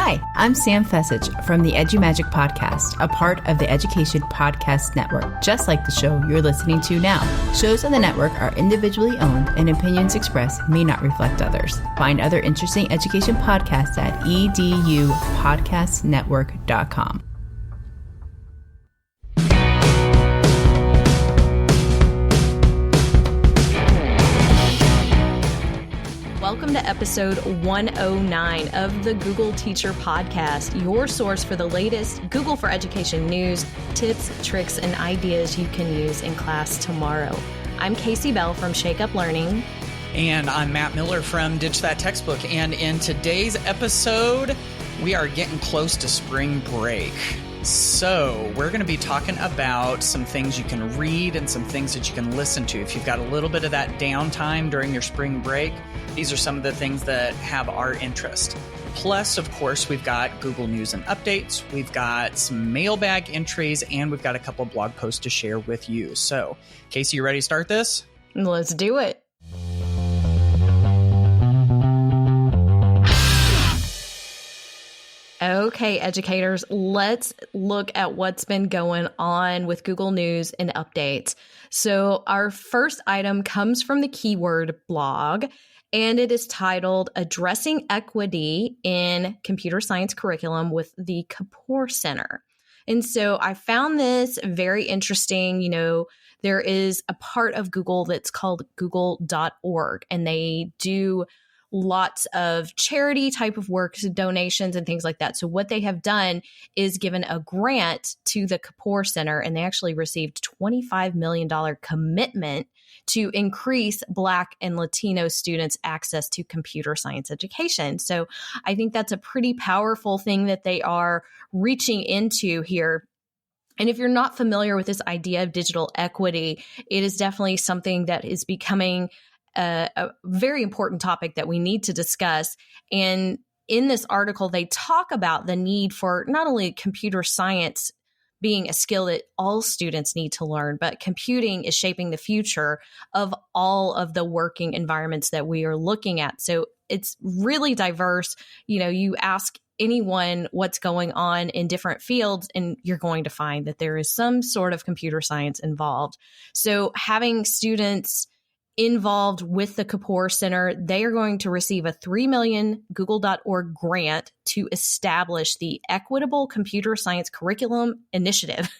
Hi, I'm Sam Fessich from the EduMagic Podcast, a part of the Education Podcast Network, just like the show you're listening to now. Shows on the network are individually owned and opinions expressed may not reflect others. Find other interesting education podcasts at edupodcastnetwork.com. Welcome to episode 109 of the Google Teacher Podcast, your source for the latest Google for Education news, tips, tricks, and ideas you can use in class tomorrow. I'm Casey Bell from Shake Up Learning. And I'm Matt Miller from Ditch That Textbook. And in today's episode, we are getting close to spring break. So we're going to be talking about some things you can read and some things that you can listen to. If you've got a little bit of that downtime during your spring break, these are some of the things that have our interest. Plus, of course, we've got Google News and updates. We've got some mailbag entries, and we've got a couple blog posts to share with you. So, Casey, you ready to start this? Let's do it. Okay, educators, let's look at what's been going on with Google News and updates. So our first item comes from the Keyword blog, and it is titled Addressing Equity in Computer Science Curriculum with the Kapor Center. And so I found this very interesting. You know, there is a part of Google that's called google.org, and they do lots of charity type of work, donations and things like that. So what they have done is given a grant to the Kapor Center, and they actually received $25 million commitment to increase Black and Latino students' access to computer science education. So I think that's a pretty powerful thing that they are reaching into here. And if you're not familiar with this idea of digital equity, it is definitely something that is becoming a very important topic that we need to discuss. And in this article, they talk about the need for not only computer science being a skill that all students need to learn, but computing is shaping the future of all of the working environments that we are looking at. So it's really diverse. You know, you ask anyone what's going on in different fields, and you're going to find that there is some sort of computer science involved. So having students involved with the Kapor Center, they are going to receive a $3 million Google.org grant to establish the Equitable Computer Science Curriculum Initiative.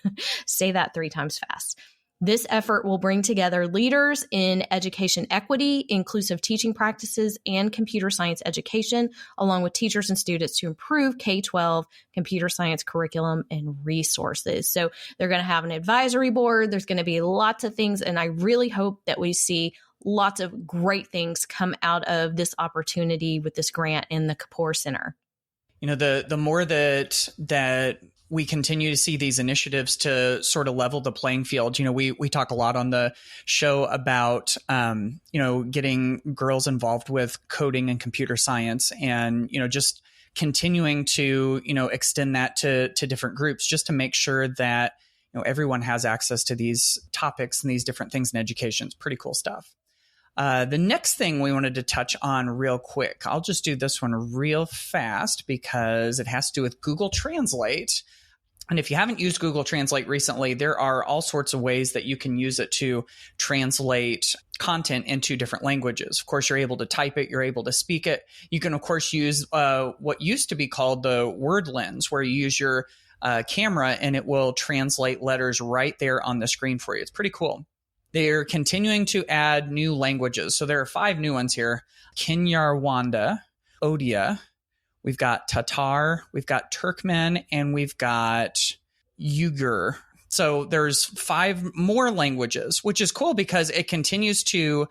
Say that 3 times fast. This effort will bring together leaders in education equity, inclusive teaching practices, and computer science education, along with teachers and students to improve K-12 computer science curriculum and resources. So they're going to have an advisory board. There's going to be lots of things, and I really hope that we see lots of great things come out of this opportunity with this grant in the Kapor Center. You know, the more that we continue to see these initiatives to sort of level the playing field. You know, we talk a lot on the show about, you know, getting girls involved with coding and computer science, and, you know, just continuing to, you know, extend that to different groups just to make sure that, you know, everyone has access to these topics and these different things in education. It's pretty cool stuff. The next thing we wanted to touch on real quick, I'll just do this one real fast because it has to do with Google Translate. And if you haven't used Google Translate recently, there are all sorts of ways that you can use it to translate content into different languages. Of course, you're able to type it, you're able to speak it. You can, of course, use what used to be called the word lens, where you use your camera and it will translate letters right there on the screen for you. It's pretty cool. They're continuing to add new languages. So there are 5 new ones here. Kinyarwanda, Odia, we've got Tatar, we've got Turkmen, and we've got Uyghur. So there's 5 more languages, which is cool because it continues to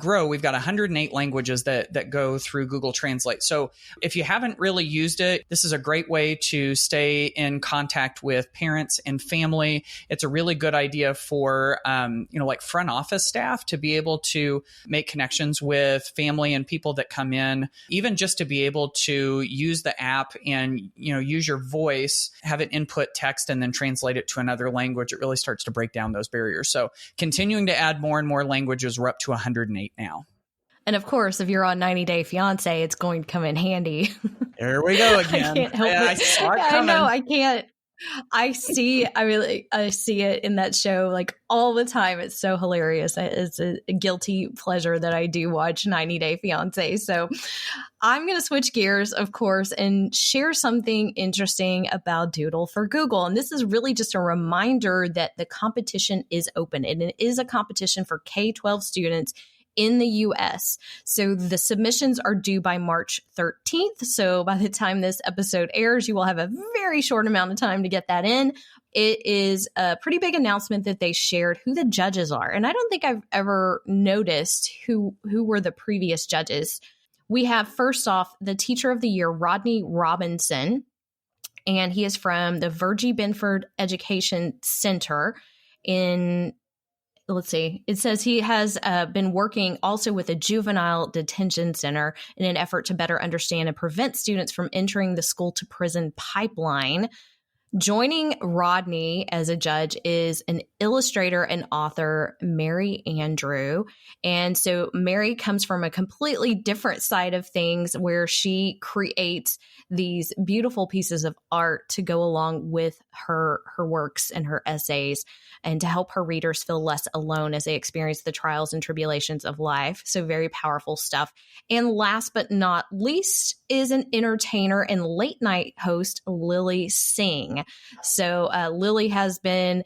grow. We've got 108 languages that go through Google Translate. So if you haven't really used it, this is a great way to stay in contact with parents and family. It's a really good idea for, like front office staff to be able to make connections with family and people that come in, even just to be able to use the app and, use your voice, have it input text and then translate it to another language. It really starts to break down those barriers. So continuing to add more and more languages, we're up to 108 now. And of course, if you're on 90 Day Fiancé, it's going to come in handy. Here we go again. I can't help I it. saw it I coming. know, I can't. I see it in that show like all the time. It's so hilarious. It's a guilty pleasure that I do watch 90 Day Fiancé. So I'm going to switch gears, of course, and share something interesting about Doodle for Google. And this is really just a reminder that the competition is open, and it is a competition for K-12 students in the US. So the submissions are due by March 13th. So by the time this episode airs, you will have a very short amount of time to get that in. It is a pretty big announcement that they shared who the judges are. And I don't think I've ever noticed who were the previous judges. We have, first off, the Teacher of the Year, Rodney Robinson, and he is from the Virgie Benford Education Center in, let's see, it says he has been working also with a juvenile detention center in an effort to better understand and prevent students from entering the school to prison pipeline. Joining Rodney as a judge is an illustrator and author, Mary Andrew. And so Mary comes from a completely different side of things where she creates these beautiful pieces of art to go along with her works and her essays, and to help her readers feel less alone as they experience the trials and tribulations of life. So very powerful stuff. And last but not least is an entertainer and late night host, Lily Singh. So Lily has been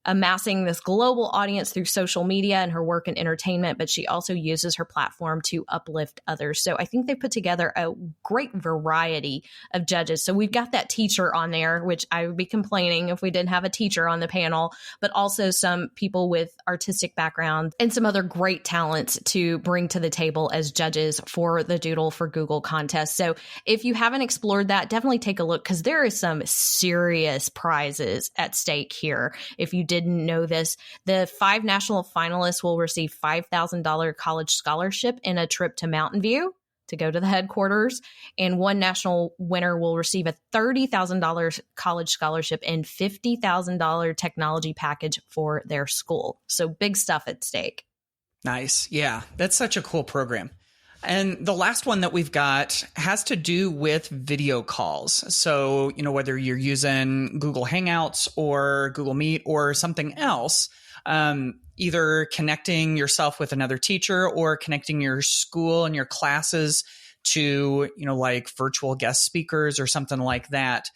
amassing this global audience through social media and her work in entertainment, but she also uses her platform to uplift others. So I think they put together a great variety of judges. So we've got that teacher on there, which I would be complaining if we didn't have a teacher on the panel, but also some people with artistic background and some other great talents to bring to the table as judges for the Doodle for Google contest. So if you haven't explored that, definitely take a look, because there is some serious prizes at stake here. If you didn't know this, the 5 national finalists will receive $5,000 college scholarship and a trip to Mountain View to go to the headquarters. And one national winner will receive a $30,000 college scholarship and $50,000 technology package for their school. So big stuff at stake. Nice. Yeah, that's such a cool program. And the last one that we've got has to do with video calls. So, whether you're using Google Hangouts or Google Meet or something else, either connecting yourself with another teacher or connecting your school and your classes to, like virtual guest speakers or something like that.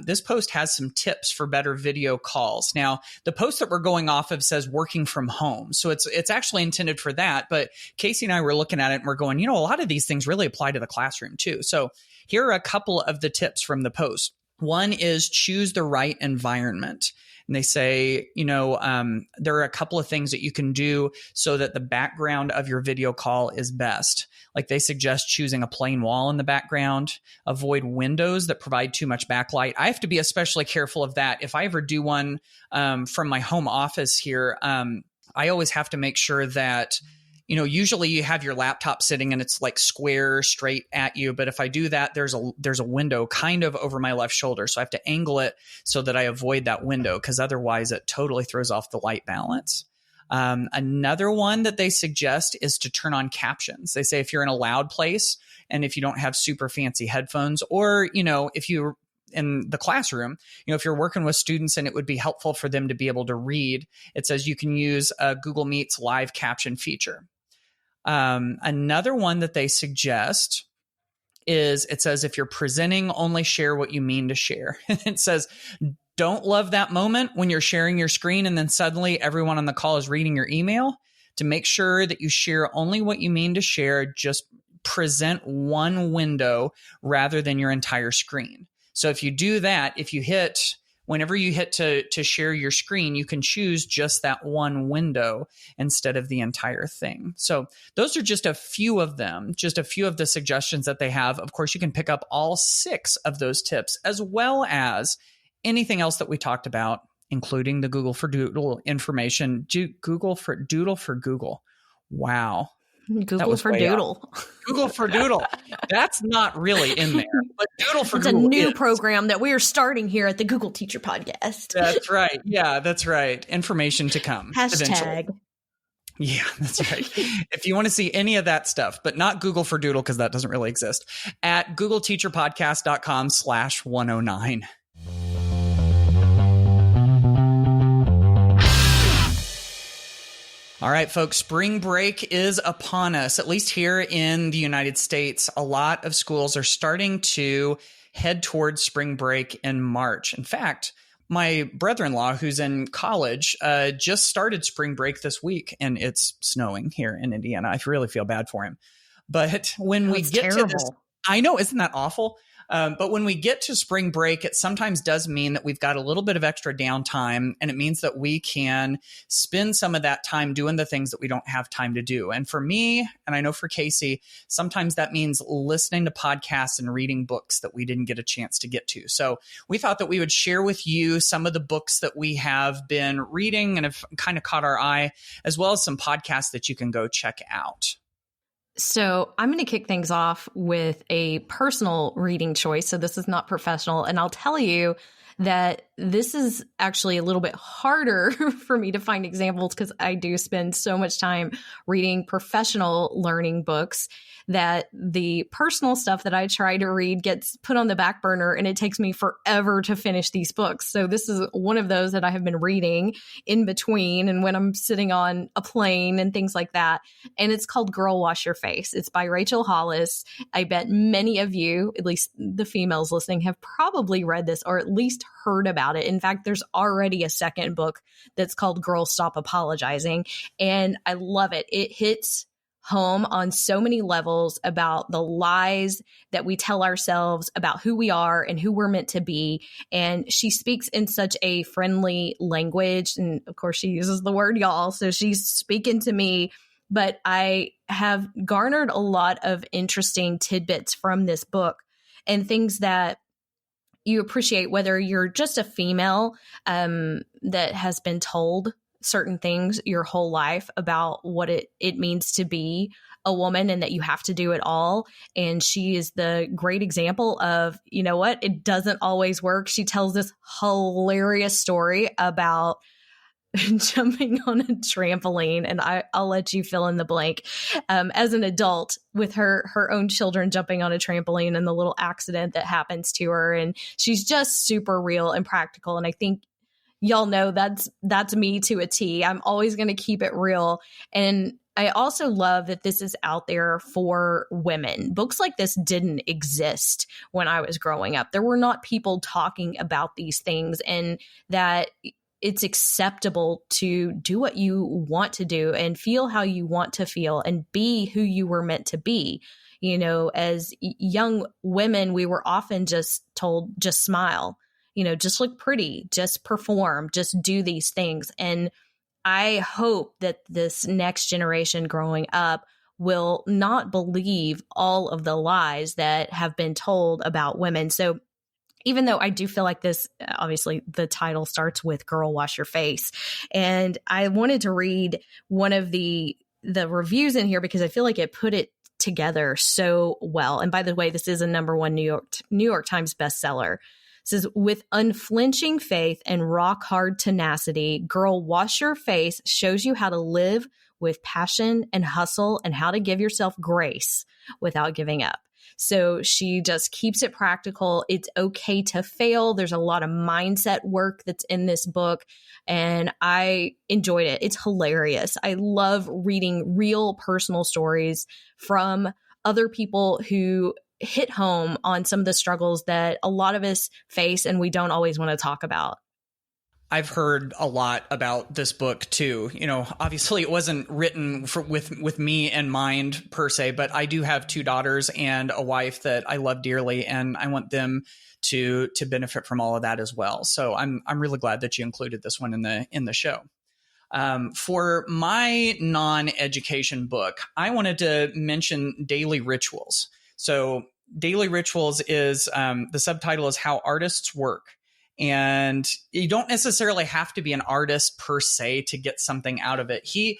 This post has some tips for better video calls. Now, the post that we're going off of says working from home. So it's actually intended for that. But Casey and I were looking at it and we're going, a lot of these things really apply to the classroom too. So here are a couple of the tips from the post. One is choose the right environment. And they say, there are a couple of things that you can do so that the background of your video call is best. Like they suggest choosing a plain wall in the background, avoid windows that provide too much backlight. I have to be especially careful of that. If I ever do one from my home office here, I always have to make sure that, usually you have your laptop sitting and it's like square straight at you. But if I do that, there's a window kind of over my left shoulder. So I have to angle it so that I avoid that window, because otherwise it totally throws off the light balance. Another one that they suggest is to turn on captions. They say if you're in a loud place and if you don't have super fancy headphones, or, if you're in the classroom, if you're working with students and it would be helpful for them to be able to read, it says you can use Google Meet's live caption feature. Another one that they suggest is, it says, if you're presenting, only share what you mean to share. It says, don't love that moment when you're sharing your screen and then suddenly everyone on the call is reading your email. To make sure that you share only what you mean to share, just present one window rather than your entire screen. So if you do that, whenever you hit to share your screen, you can choose just that one window instead of the entire thing. So those are just a few of them, just a few of the suggestions that they have. Of course, you can pick up all 6 of those tips, as well as anything else that we talked about, including the Google for Doodle information. Google for Doodle for Google. Wow. Google for Doodle. Google for Doodle. That's not really in there, but Doodle for Google. It's a new program that we are starting here at the Google Teacher Podcast. That's right. Yeah, that's right. Information to come. Hashtag. Eventually. Yeah, that's right. If you want to see any of that stuff, but not Google for Doodle, because that doesn't really exist, at googleteacherpodcast.com/109. All right, folks, spring break is upon us, at least here in the United States. A lot of schools are starting to head towards spring break in March. In fact, my brother-in-law, who's in college, just started spring break this week, and it's snowing here in Indiana. I really feel bad for him. But when we get to this, I know, isn't that awful? But when we get to spring break, it sometimes does mean that we've got a little bit of extra downtime, and it means that we can spend some of that time doing the things that we don't have time to do. And for me, and I know for Casey, sometimes that means listening to podcasts and reading books that we didn't get a chance to get to. So we thought that we would share with you some of the books that we have been reading and have kind of caught our eye, as well as some podcasts that you can go check out. So I'm going to kick things off with a personal reading choice. So this is not professional. And I'll tell you that this is actually a little bit harder for me to find examples because I do spend so much time reading professional learning books that the personal stuff that I try to read gets put on the back burner, and it takes me forever to finish these books. So this is one of those that I have been reading in between and when I'm sitting on a plane and things like that. And it's called Girl Wash Your Face. It's by Rachel Hollis. I bet many of you, at least the females listening, have probably read this or at least heard about it. In fact, there's already a second book that's called Girl Stop Apologizing. And I love it. It hits home on so many levels about the lies that we tell ourselves about who we are and who we're meant to be. And she speaks in such a friendly language. And of course, she uses the word y'all. So she's speaking to me. But I have garnered a lot of interesting tidbits from this book and things that you appreciate, whether you're just a female that has been told certain things your whole life about what it means to be a woman and that you have to do it all. And she is the great example of, you know what, it doesn't always work. She tells this hilarious story about jumping on a trampoline, and I'll let you fill in the blank, as an adult with her own children jumping on a trampoline and the little accident that happens to her. And she's just super real and practical. And I think y'all know that's me to a T. I'm always going to keep it real. And I also love that this is out there for women. Books like this didn't exist when I was growing up. There were not people talking about these things, and that it's acceptable to do what you want to do and feel how you want to feel and be who you were meant to be. You know, as young women, we were often just told, just smile, you know, just look pretty, just perform, just do these things. And I hope that this next generation growing up will not believe all of the lies that have been told about women. So even though I do feel like this, obviously the title starts with Girl Wash Your Face. And I wanted to read one of the reviews in here because I feel like it put it together so well. And by the way, this is a #1 New York Times bestseller. It says, with unflinching faith and rock hard tenacity, Girl Wash Your Face shows you how to live with passion and hustle and how to give yourself grace without giving up. So she just keeps it practical. It's okay to fail. There's a lot of mindset work that's in this book, and I enjoyed it. It's hilarious. I love reading real personal stories from other people who hit home on some of the struggles that a lot of us face and we don't always want to talk about. I've heard a lot about this book too. You know, obviously it wasn't written with me in mind per se, but I do have 2 daughters and a wife that I love dearly, and I want them to benefit from all of that as well. So I'm really glad that you included this one in the show. For my non-education book, I wanted to mention Daily Rituals. So Daily Rituals is the subtitle is How Artists Work. And you don't necessarily have to be an artist per se to get something out of it. He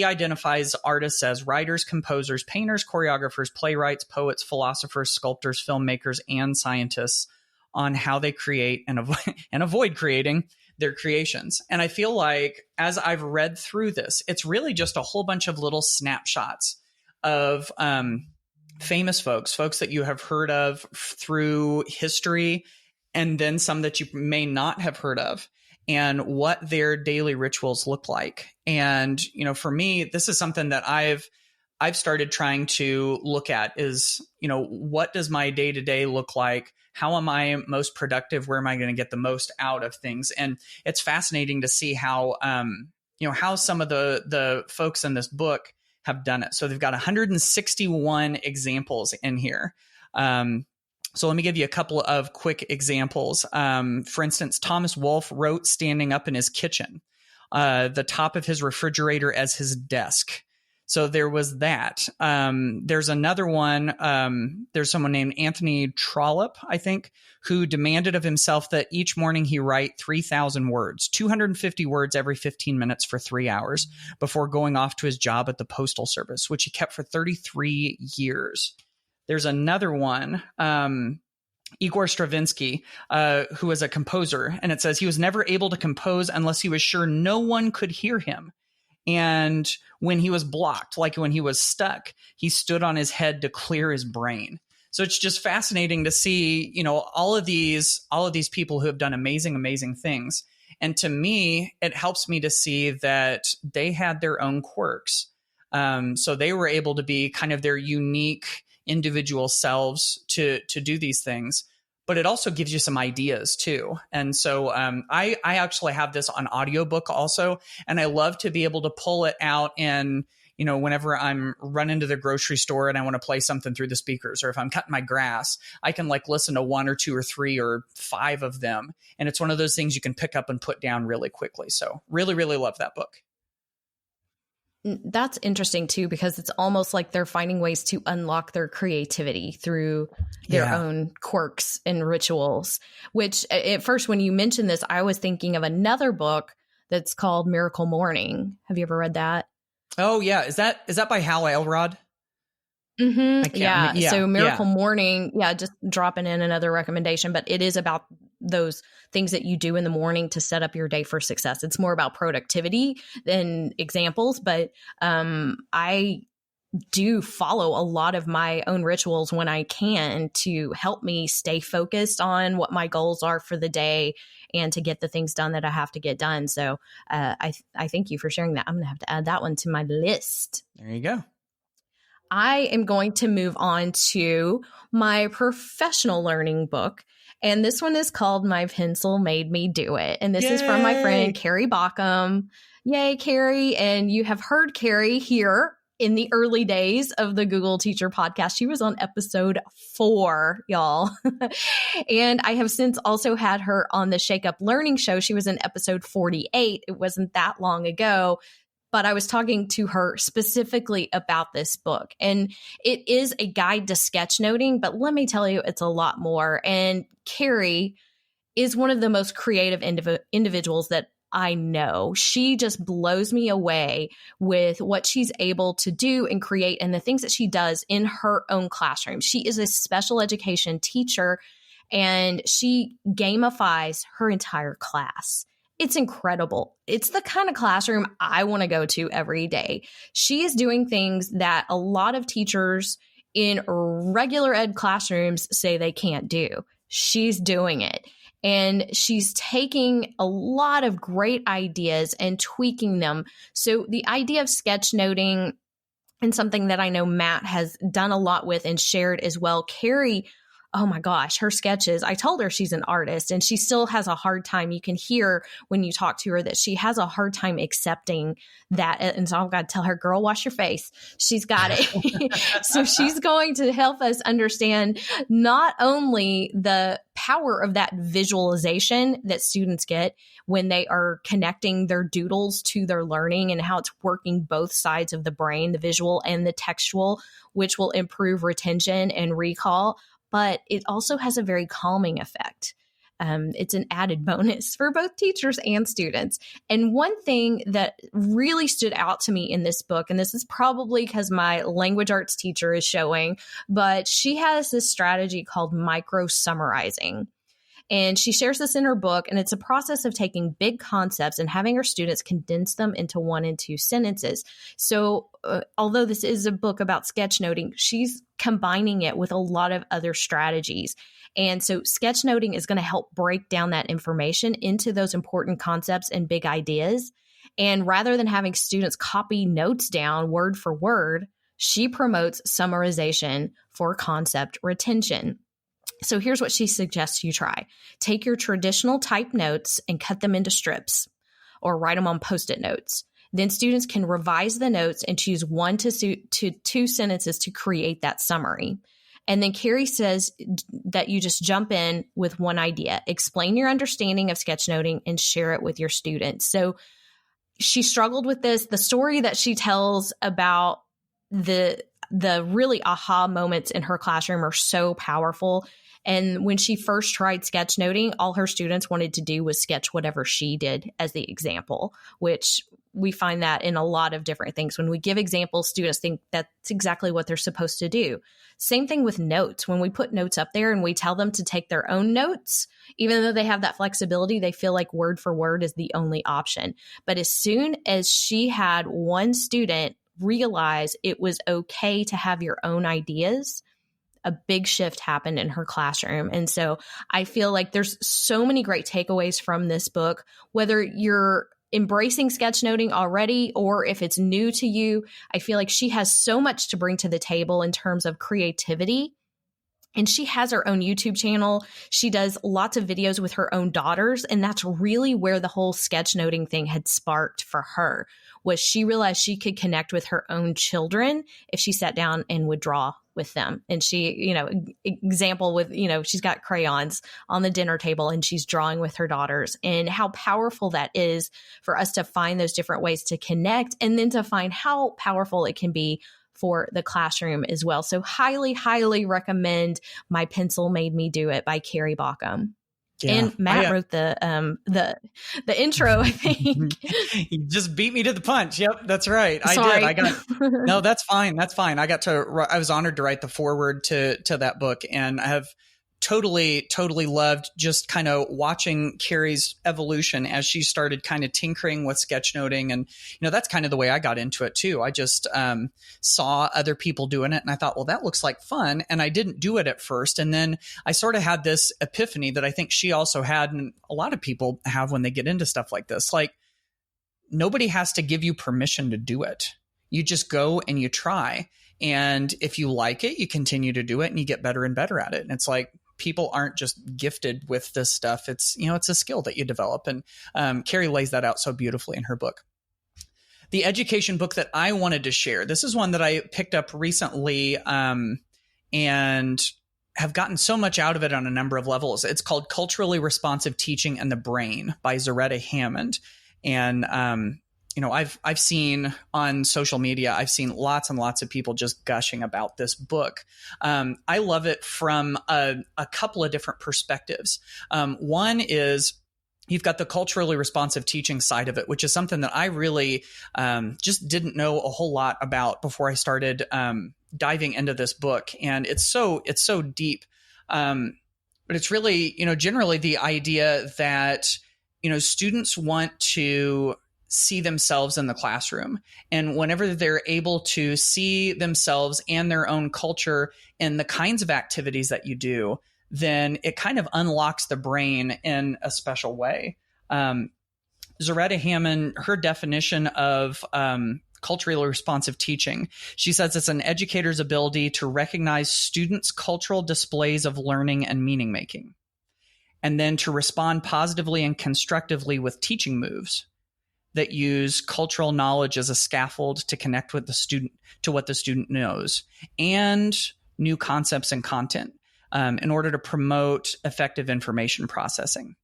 identifies artists as writers, composers, painters, choreographers, playwrights, poets, philosophers, sculptors, filmmakers, and scientists, on how they create and avoid creating their creations. And I feel like as I've read through this, it's really just a whole bunch of little snapshots of famous folks that you have heard of through history, and then some that you may not have heard of, and what their daily rituals look like. And, you know, for me, this is something that I've started trying to look at is, you know, what does my day-to-day look like? How am I most productive? Where am I going to get the most out of things? And it's fascinating to see how, you know, how some of the folks in this book have done it. So they've got 161 examples in here. So let me give you a couple of quick examples. For instance, Thomas Wolfe wrote standing up in his kitchen, the top of his refrigerator as his desk. So there was that. There's another one. There's someone named Anthony Trollope, I think, who demanded of himself that each morning he write 3,000 words, 250 words every 15 minutes for 3 hours before going off to his job at the Postal Service, which he kept for 33 years. There's another one, Igor Stravinsky, who was a composer, and it says he was never able to compose unless he was sure no one could hear him. And when he was blocked, like when he was stuck, he stood on his head to clear his brain. So it's just fascinating to see, you know, all of these people who have done amazing, amazing things. And to me, it helps me to see that they had their own quirks. So they were able to be kind of their unique individual selves to do these things. But it also gives you some ideas too. And so I actually have this on audiobook also, and I love to be able to pull it out and, you know, whenever I'm running to the grocery store and I want to play something through the speakers, or if I'm cutting my grass, I can like listen to 1 or 2 or 3 or 5 of them. And it's one of those things you can pick up and put down really quickly. So really, really love that book. That's interesting too, because it's almost like they're finding ways to unlock their creativity through their own quirks and rituals, which at first, when you mentioned this, I was thinking of another book that's called Miracle Morning. Have you ever read that? Oh yeah. Is that by Hal Elrod? Mm-hmm. Yeah. So Miracle Morning, just dropping in another recommendation, but it is about those things that you do in the morning to set up your day for success. It's more about productivity than examples, but I do follow a lot of my own rituals when I can to help me stay focused on what my goals are for the day and to get the things done that I have to get done. So I thank you for sharing that. I'm going to have to add that one to my list. There you go. I am going to move on to my professional learning book. And this one is called My Pencil Made Me Do It. And this is from my friend, Carrie Baughcum. Yay, Carrie. And you have heard Carrie here in the early days of the Google Teacher podcast. She was on episode 4, y'all. And I have since also had her on the Shake Up Learning show. She was in episode 48. It wasn't that long ago. But I was talking to her specifically about this book. And it is a guide to sketchnoting, but let me tell you, it's a lot more. And Carrie is one of the most creative individuals that I know. She just blows me away with what she's able to do and create and the things that she does in her own classroom. She is a special education teacher, and she gamifies her entire class. It's incredible. It's the kind of classroom I want to go to every day. She is doing things that a lot of teachers in regular ed classrooms say they can't do. She's doing it. And she's taking a lot of great ideas and tweaking them. So the idea of sketchnoting, and something that I know Matt has done a lot with and shared as well, Carrie, oh my gosh, her sketches. I told her she's an artist, and she still has a hard time. You can hear when you talk to her that she has a hard time accepting that. And so I've got to tell her, girl, wash your face. She's got it. So she's going to help us understand not only the power of that visualization that students get when they are connecting their doodles to their learning, and how it's working both sides of the brain, the visual and the textual, which will improve retention and recall. But it also has a very calming effect. It's an added bonus for both teachers and students. And one thing that really stood out to me in this book, and this is probably because my language arts teacher is showing, but she has this strategy called micro summarizing. And she shares this in her book, and it's a process of taking big concepts and having her students condense them into 1 and 2 sentences. So although this is a book about sketchnoting, she's combining it with a lot of other strategies. And so sketchnoting is going to help break down that information into those important concepts and big ideas. And rather than having students copy notes down word for word, she promotes summarization for concept retention. So here's what she suggests you try. Take your traditional type notes and cut them into strips or write them on Post-it notes. Then students can revise the notes and choose 1 to 2 sentences to create that summary. And then Carrie says that you just jump in with one idea, explain your understanding of sketchnoting, and share it with your students. So she struggled with this. The story that she tells about the really aha moments in her classroom are so powerful. And when she first tried sketchnoting, all her students wanted to do was sketch whatever she did as the example, which we find that in a lot of different things. When we give examples, students think that's exactly what they're supposed to do. Same thing with notes. When we put notes up there and we tell them to take their own notes, even though they have that flexibility, they feel like word for word is the only option. But as soon as she had one student realize it was okay to have your own ideas, a big shift happened in her classroom. And so I feel like there's so many great takeaways from this book, whether you're embracing sketchnoting already or if it's new to you. I feel like she has so much to bring to the table in terms of creativity. And she has her own YouTube channel. She does lots of videos with her own daughters. And that's really where the whole sketchnoting thing had sparked for her, was she realized she could connect with her own children if she sat down and would draw with them. And she, example with, she's got crayons on the dinner table and she's drawing with her daughters, and how powerful that is for us to find those different ways to connect, and then to find how powerful it can be for the classroom as well. So highly, highly recommend My Pencil Made Me Do It by Carrie Baughcum. Yeah, and Matt wrote the intro, I think. You just beat me to the punch. Yep, that's right. Sorry. I did. No, that's fine. That's fine. I was honored to write the foreword to that book, and I have totally loved just kind of watching Carrie's evolution as she started kind of tinkering with sketchnoting. And, that's kind of the way I got into it too. I just saw other people doing it and I thought, well, that looks like fun. And I didn't do it at first. And then I sort of had this epiphany that I think she also had, and a lot of people have when they get into stuff like this. Like, nobody has to give you permission to do it. You just go and you try. And if you like it, you continue to do it and you get better and better at it. And it's like, people aren't just gifted with this stuff. It's, it's a skill that you develop. And Carrie lays that out so beautifully in her book. The education book that I wanted to share, this is one that I picked up recently and have gotten so much out of it on a number of levels. It's called Culturally Responsive Teaching and the Brain by Zaretta Hammond. And I've seen on social media, I've seen lots and lots of people just gushing about this book. I love it from a couple of different perspectives. One is you've got the culturally responsive teaching side of it, which is something that I really just didn't know a whole lot about before I started diving into this book. And it's so deep. But it's really, generally the idea that, students want to see themselves in the classroom. And whenever they're able to see themselves and their own culture in the kinds of activities that you do, then it kind of unlocks the brain in a special way. Zaretta Hammond, her definition of culturally responsive teaching, she says it's an educator's ability to recognize students' cultural displays of learning and meaning making, and then to respond positively and constructively with teaching moves that use cultural knowledge as a scaffold to connect with the student to what the student knows and new concepts and content in order to promote effective information processing.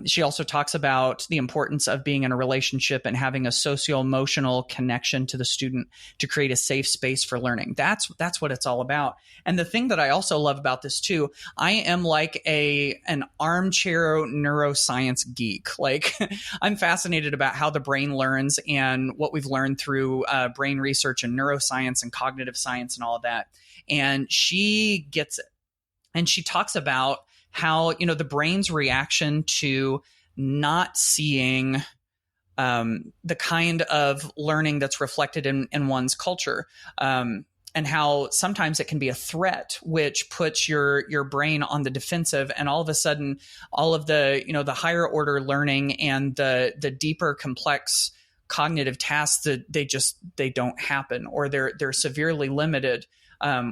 She also talks about the importance of being in a relationship and having a socio-emotional connection to the student to create a safe space for learning. That's what it's all about. And the thing that I also love about this too, I am like an armchair neuroscience geek. Like, I'm fascinated about how the brain learns and what we've learned through brain research and neuroscience and cognitive science and all of that. And she gets it. And she talks about how, the brain's reaction to not seeing the kind of learning that's reflected in one's culture, and how sometimes it can be a threat, which puts your brain on the defensive, and all of a sudden, all of the the higher order learning and the deeper complex cognitive tasks that they don't happen, or they're severely limited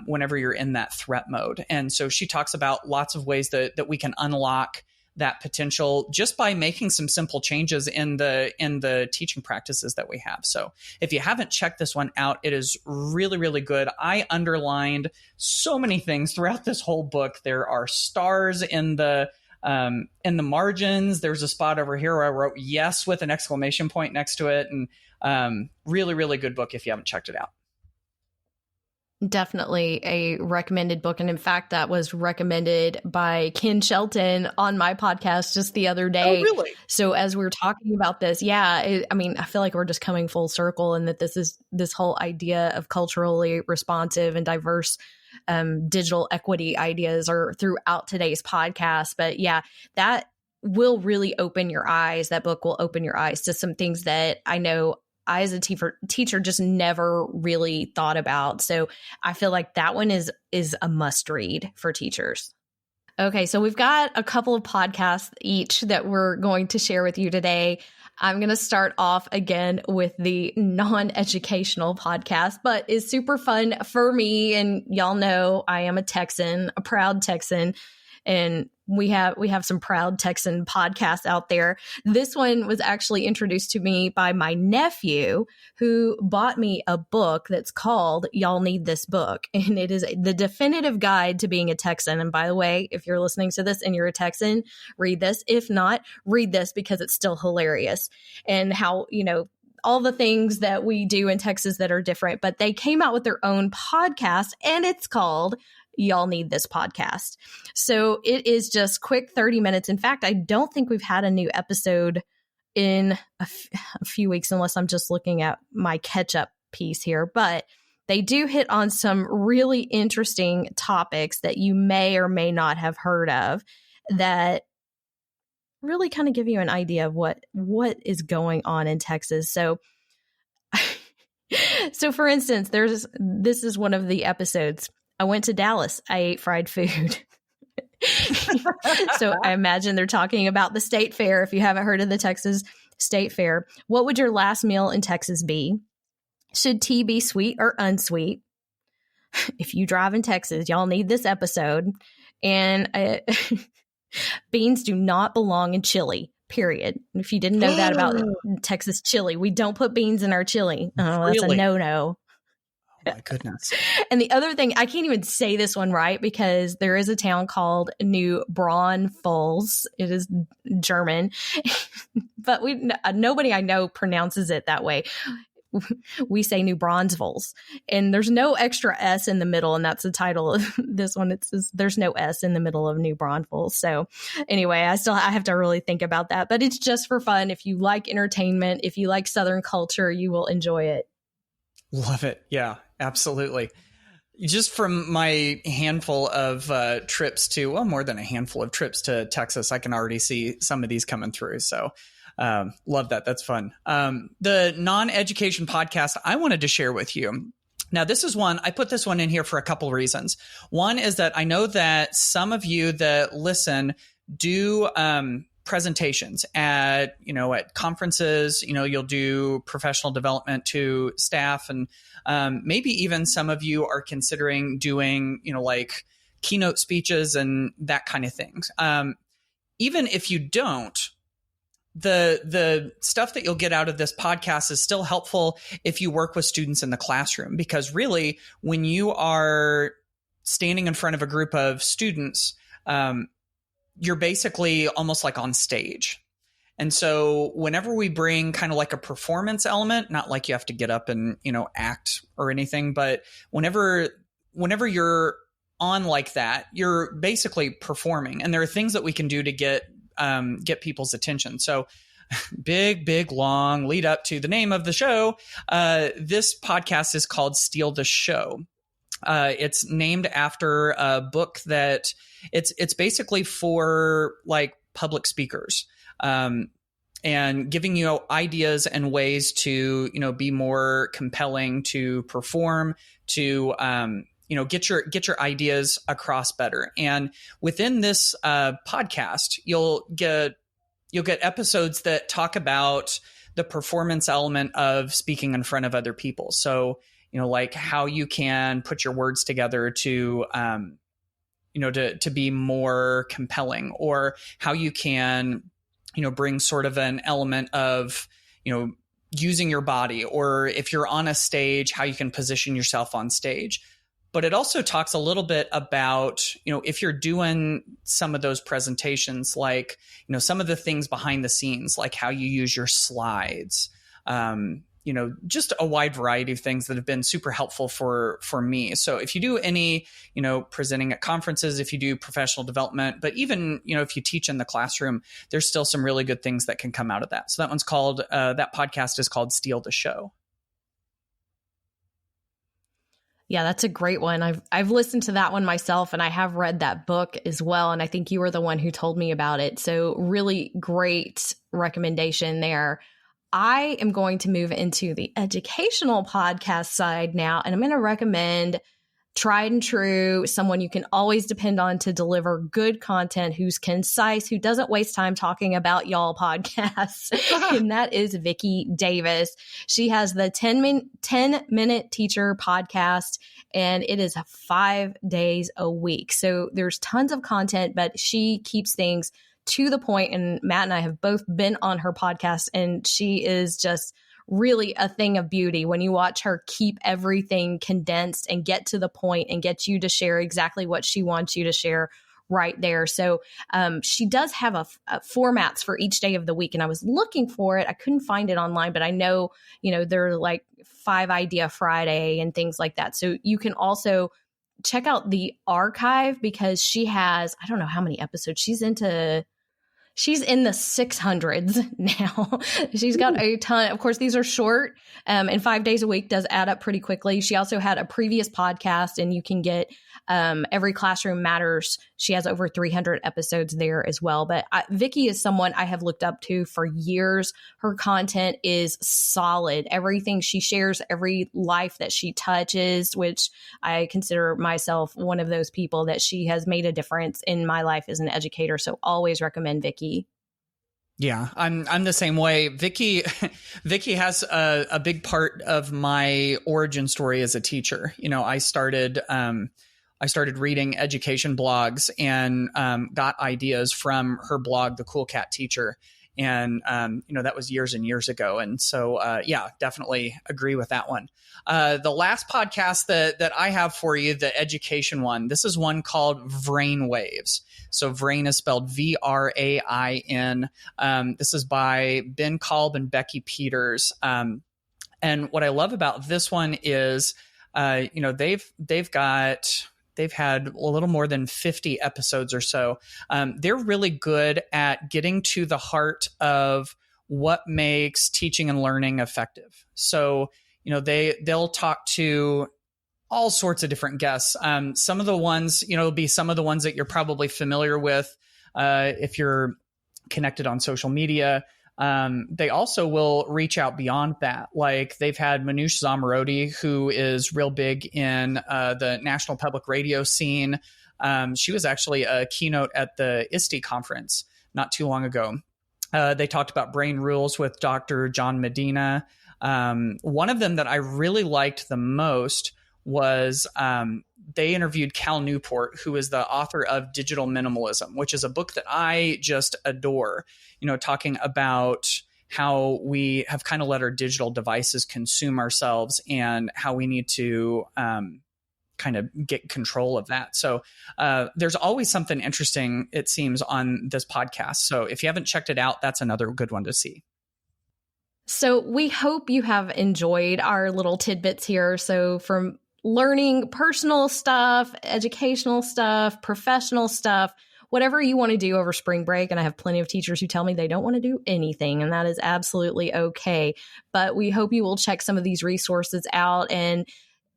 whenever you're in that threat mode. And so she talks about lots of ways that we can unlock that potential just by making some simple changes in the teaching practices that we have. So if you haven't checked this one out, it is really, really good. I underlined so many things throughout this whole book. There are stars in the margins. There's a spot over here where I wrote yes with an exclamation point next to it. And really, really good book if you haven't checked it out. Definitely a recommended book. And in fact, that was recommended by Ken Shelton on my podcast just the other day. Oh, really? So as we were talking about this, I feel like we're just coming full circle, and that this whole idea of culturally responsive and diverse digital equity ideas are throughout today's podcast. But yeah, that will really open your eyes. That book will open your eyes to some things that I know I, as a teacher, just never really thought about. So I feel like that one is a must read for teachers. Okay, so we've got a couple of podcasts each that we're going to share with you today. I'm going to start off again with the non-educational podcast, but it's super fun for me. And y'all know I am a Texan, a proud Texan. And we have some proud Texan podcasts out there. This one was actually introduced to me by my nephew, who bought me a book that's called Y'all Need This Book. And it is the definitive guide to being a Texan. And by the way, if you're listening to this and you're a Texan, read this. If not, read this, because it's still hilarious. And how, all the things that we do in Texas that are different, but they came out with their own podcast, and it's called Y'all Need This Podcast. So it is just quick 30 minutes. In fact, I don't think we've had a new episode in a few weeks, unless I'm just looking at my catch-up piece here. But they do hit on some really interesting topics that you may or may not have heard of, that really kind of give you an idea of what is going on in Texas. So for instance, this is one of the episodes. I went to Dallas. I ate fried food. So I imagine they're talking about the state fair. If you haven't heard of the Texas State Fair, what would your last meal in Texas be? Should tea be sweet or unsweet? If you drive in Texas, y'all need this episode. And beans do not belong in chili, period. If you didn't know that about Texas chili, we don't put beans in our chili. Oh, that's a no-no. Oh my goodness. And the other thing, I can't even say this one right, because there is a town called New Braunfels. It is German, but nobody I know pronounces it that way. We say New Braunfels, and there's no extra S in the middle. And that's the title of this one. It says there's no S in the middle of New Braunfels. So anyway, I have to really think about that, but it's just for fun. If you like entertainment, if you like Southern culture, you will enjoy it. Love it. Yeah, absolutely. Just from my handful of trips to, well, more than a handful of trips to Texas, I can already see some of these coming through. So love that. That's fun. The non-education podcast I wanted to share with you. Now, this is one, I put this one in here for a couple reasons. One is that I know that some of you that listen do presentations at conferences. You'll do professional development to staff, and maybe even some of you are considering doing like keynote speeches and that kind of things. Even if you don't, the stuff that you'll get out of this podcast is still helpful if you work with students in the classroom, because really, when you are standing in front of a group of students, you're basically almost like on stage. And so whenever we bring kind of like a performance element, not like you have to get up and, act or anything, but whenever you're on like that, you're basically performing. And there are things that we can do to get people's attention. So big, long lead up to the name of the show. This podcast is called Steal the Show. It's named after a book that it's basically for like public speakers, and giving you ideas and ways to, be more compelling, to perform, to, get your ideas across better. And within this podcast, you'll get episodes that talk about the performance element of speaking in front of other people. So, like how you can put your words together to, to be more compelling, or how you can, bring sort of an element of, using your body, or if you're on a stage, how you can position yourself on stage. But it also talks a little bit about, if you're doing some of those presentations, like, some of the things behind the scenes, like how you use your slides, just a wide variety of things that have been super helpful for me. So if you do any, presenting at conferences, if you do professional development, but even, if you teach in the classroom, there's still some really good things that can come out of that. So that podcast is called Steal the Show. Yeah, that's a great one. I've listened to that one myself, and I have read that book as well. And I think you were the one who told me about it. So really great recommendation there. I am going to move into the educational podcast side now, and I'm going to recommend tried and true, someone you can always depend on to deliver good content, who's concise, who doesn't waste time talking about y'all podcasts. And that is Vicki Davis. She has the 10-minute teacher podcast, and it is 5 days a week. So there's tons of content, but she keeps things to the point. And Matt and I have both been on her podcast, and she is just really a thing of beauty when you watch her keep everything condensed and get to the point and get you to share exactly what she wants you to share right there. So she does have a formats for each day of the week, and I was looking for it. I couldn't find it online, but I know, they're like 5 Idea Friday and things like that. So you can also check out the archive, because she has, I don't know how many episodes she's in the 600s now. She's got a ton. Of course, these are short, and 5 days a week does add up pretty quickly. She also had a previous podcast, and you can get Every Classroom Matters. She has over 300 episodes there as well. But Vicki is someone I have looked up to for years. Her content is solid. Everything she shares, every life that she touches, which I consider myself one of those people that she has made a difference in my life as an educator. So always recommend Vicki. Yeah, I'm the same way. Vicki has a big part of my origin story as a teacher. I started reading education blogs and got ideas from her blog, The Cool Cat Teacher. And, that was years and years ago. And so, definitely agree with that one. The last podcast that I have for you, the education one, this is one called Vrain Waves. So Vrain is spelled Vrain. This is by Ben Kalb and Becky Peters. And what I love about this one is, they've had a little more than 50 episodes or so. They're really good at getting to the heart of what makes teaching and learning effective. So, they'll talk to all sorts of different guests. Some of the ones, will be some of the ones that you're probably familiar with if you're connected on social media. They also will reach out beyond that. Like they've had Manoush Zomorodi, who is real big in the national public radio scene. She was actually a keynote at the ISTE conference not too long ago. They talked about brain rules with Dr. John Medina. One of them that I really liked the most was they interviewed Cal Newport, who is the author of Digital Minimalism, which is a book that I just adore, talking about how we have kind of let our digital devices consume ourselves and how we need to kind of get control of that. So there's always something interesting, it seems, on this podcast. So if you haven't checked it out, that's another good one to see. So we hope you have enjoyed our little tidbits here. So from learning personal stuff, educational stuff, professional stuff, whatever you want to do over spring break. And I have plenty of teachers who tell me they don't want to do anything, and that is absolutely okay. But we hope you will check some of these resources out. And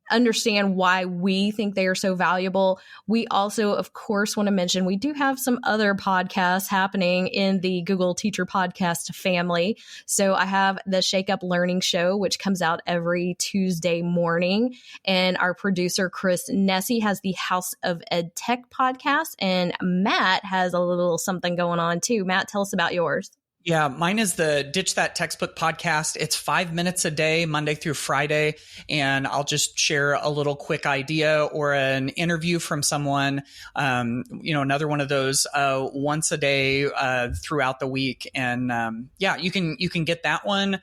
understand why we think they are so valuable. We also, of course, want to mention we do have some other podcasts happening in the Google Teacher Podcast family. So I have the Shake Up Learning Show, which comes out every Tuesday morning. And our producer, Chris Nessie, has the House of Ed Tech podcast. And Matt has a little something going on too. Matt, tell us about yours. Yeah, mine is the Ditch That Textbook podcast. It's 5 minutes a day, Monday through Friday. And I'll just share a little quick idea or an interview from someone, another one of those once a day throughout the week. And you can get that one.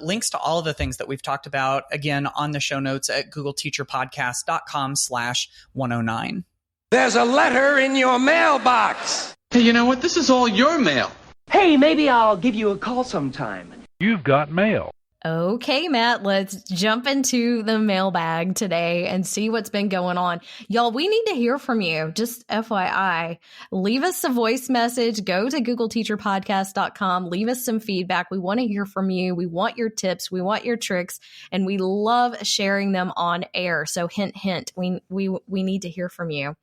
Links to all of the things that we've talked about, again, on the show notes at googleteacherpodcast.com/109. There's a letter in your mailbox. Hey, you know what? This is all your mail. Hey, maybe I'll give you a call sometime. You've got mail. Okay, Matt, let's jump into the mailbag today and see what's been going on. Y'all, we need to hear from you. Just FYI, leave us a voice message. Go to googleteacherpodcast.com. Leave us some feedback. We want to hear from you. We want your tips. We want your tricks. And we love sharing them on air. So hint, hint, we need to hear from you.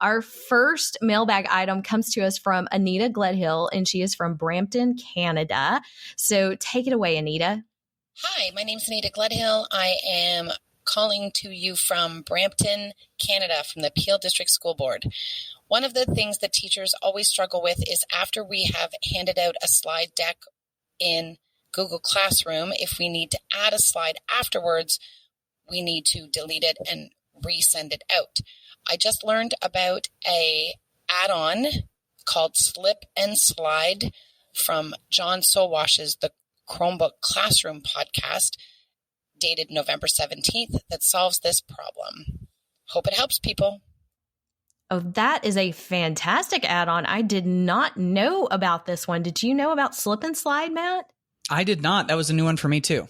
Our first mailbag item comes to us from Anita Gledhill, and she is from Brampton, Canada. So take it away, Anita. Hi, my name's Anita Gledhill. I am calling to you from Brampton, Canada, from the Peel District School Board. One of the things that teachers always struggle with is after we have handed out a slide deck in Google Classroom, if we need to add a slide afterwards, we need to delete it and resend it out. I just learned about a add-on called Slip and Slide from John Sowash's The Chromebook Classroom podcast, dated November 17th, that solves this problem. Hope it helps people. Oh, that is a fantastic add-on. I did not know about this one. Did you know about Slip and Slide, Matt? I did not. That was a new one for me too.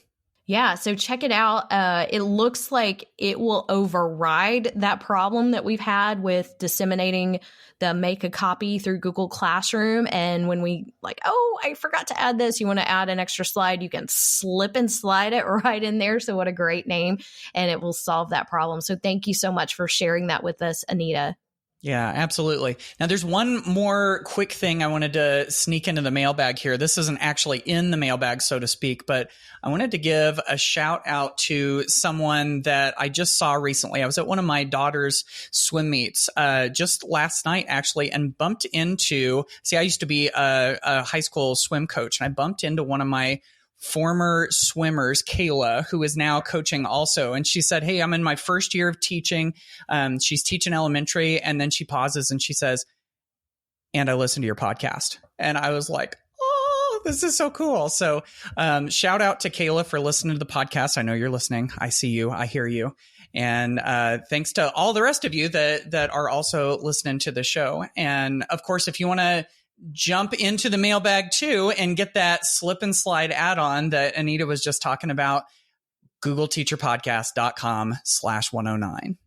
Yeah, so check it out. It looks like it will override that problem that we've had with disseminating the make a copy through Google Classroom. And when we I forgot to add this, you want to add an extra slide, you can slip and slide it right in there. So what a great name. And it will solve that problem. So thank you so much for sharing that with us, Anita. Yeah, absolutely. Now, there's one more quick thing I wanted to sneak into the mailbag here. This isn't actually in the mailbag, so to speak, but I wanted to give a shout out to someone that I just saw recently. I was at one of my daughter's swim meets just last night, actually, and bumped into, I used to be a high school swim coach, and I bumped into one of my former swimmers, Kayla, who is now coaching also. And she said, hey, I'm in my first year of teaching. She's teaching elementary. And then she pauses and she says, and I listen to your podcast. And I was like, oh, this is so cool. So shout out to Kayla for listening to the podcast. I know you're listening. I see you. I hear you. And thanks to all the rest of you that are also listening to the show. And of course, if you want to jump into the mailbag too and get that slip and slide add-on that Anita was just talking about, googleteacherpodcast.com/109.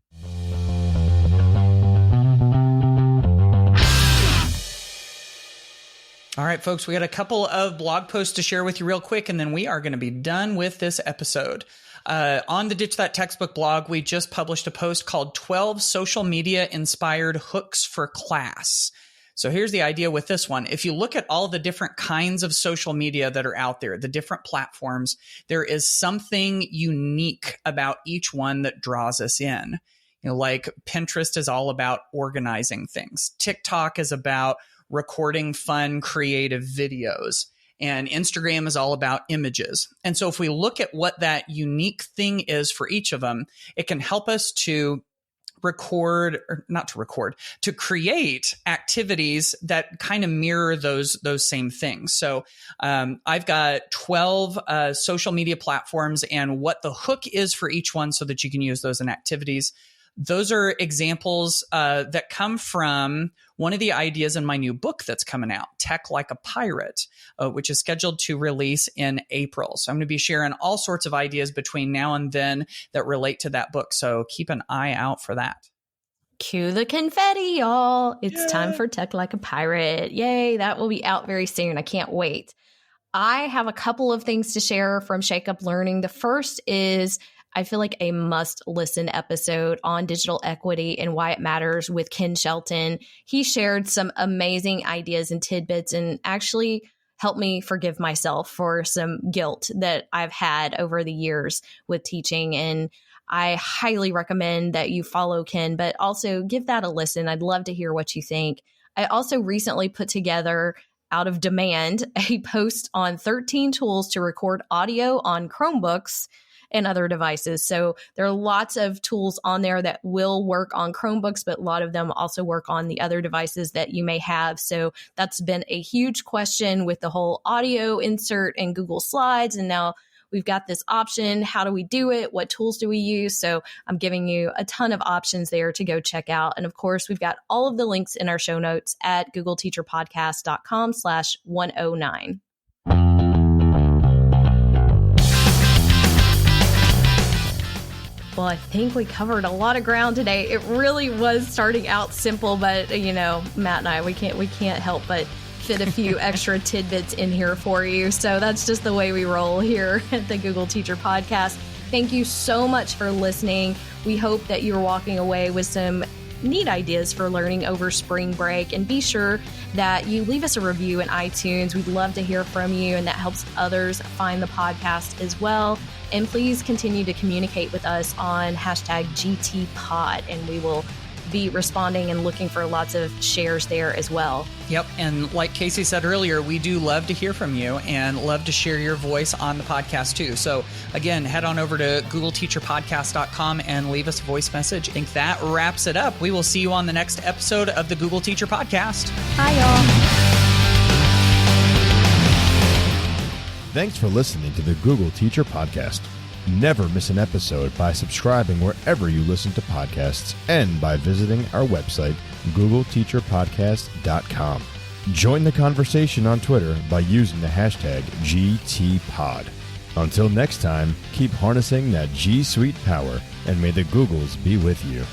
All right, folks, we got a couple of blog posts to share with you real quick, and then we are going to be done with this episode. On the Ditch That Textbook blog, we just published a post called 12 Social Media Inspired Hooks for Class. So here's the idea with this one. If you look at all the different kinds of social media that are out there, the different platforms, there is something unique about each one that draws us in. You know, like Pinterest is all about organizing things. TikTok is about recording fun, creative videos. And Instagram is all about images. And so if we look at what that unique thing is for each of them, it can help us to to create activities that kind of mirror those same things. So I've got 12 social media platforms and what the hook is for each one so that you can use those in activities. Those are examples that come from one of the ideas in my new book that's coming out, Tech Like a Pirate, which is scheduled to release in April. So I'm going to be sharing all sorts of ideas between now and then that relate to that book. So keep an eye out for that. Cue the confetti, y'all. It's time for Tech Like a Pirate. Yay, that will be out very soon. I can't wait. I have a couple of things to share from Shake Up Learning. The first is I feel like a must listen episode on digital equity and why it matters with Ken Shelton. He shared some amazing ideas and tidbits and actually helped me forgive myself for some guilt that I've had over the years with teaching. And I highly recommend that you follow Ken, but also give that a listen. I'd love to hear what you think. I also recently put together, out of demand, a post on 13 tools to record audio on Chromebooks and other devices. So there are lots of tools on there that will work on Chromebooks, but a lot of them also work on the other devices that you may have. So that's been a huge question with the whole audio insert in Google Slides. And now we've got this option. How do we do it? What tools do we use? So I'm giving you a ton of options there to go check out. And of course, we've got all of the links in our show notes at googleteacherpodcast.com/109. Well, I think we covered a lot of ground today. It really was starting out simple, but Matt and I, we can't help but fit a few extra tidbits in here for you. So that's just the way we roll here at the Google Teacher Podcast. Thank you so much for listening. We hope that you're walking away with some neat ideas for learning over spring break, and be sure that you leave us a review in iTunes. We'd love to hear from you, and that helps others find the podcast as well. And please continue to communicate with us on #GTPod, and we will be responding and looking for lots of shares there as well. Yep. And like Casey said earlier, we do love to hear from you and love to share your voice on the podcast too. So again, head on over to googleteacherpodcast.com and leave us a voice message. I think that wraps it up. We will see you on the next episode of the Google Teacher Podcast. Hi, y'all. Thanks for listening to the Google Teacher Podcast. Never miss an episode by subscribing wherever you listen to podcasts and by visiting our website, googleteacherpodcast.com. Join the conversation on Twitter by using the hashtag GTPod. Until next time, keep harnessing that G Suite power, and may the Googles be with you.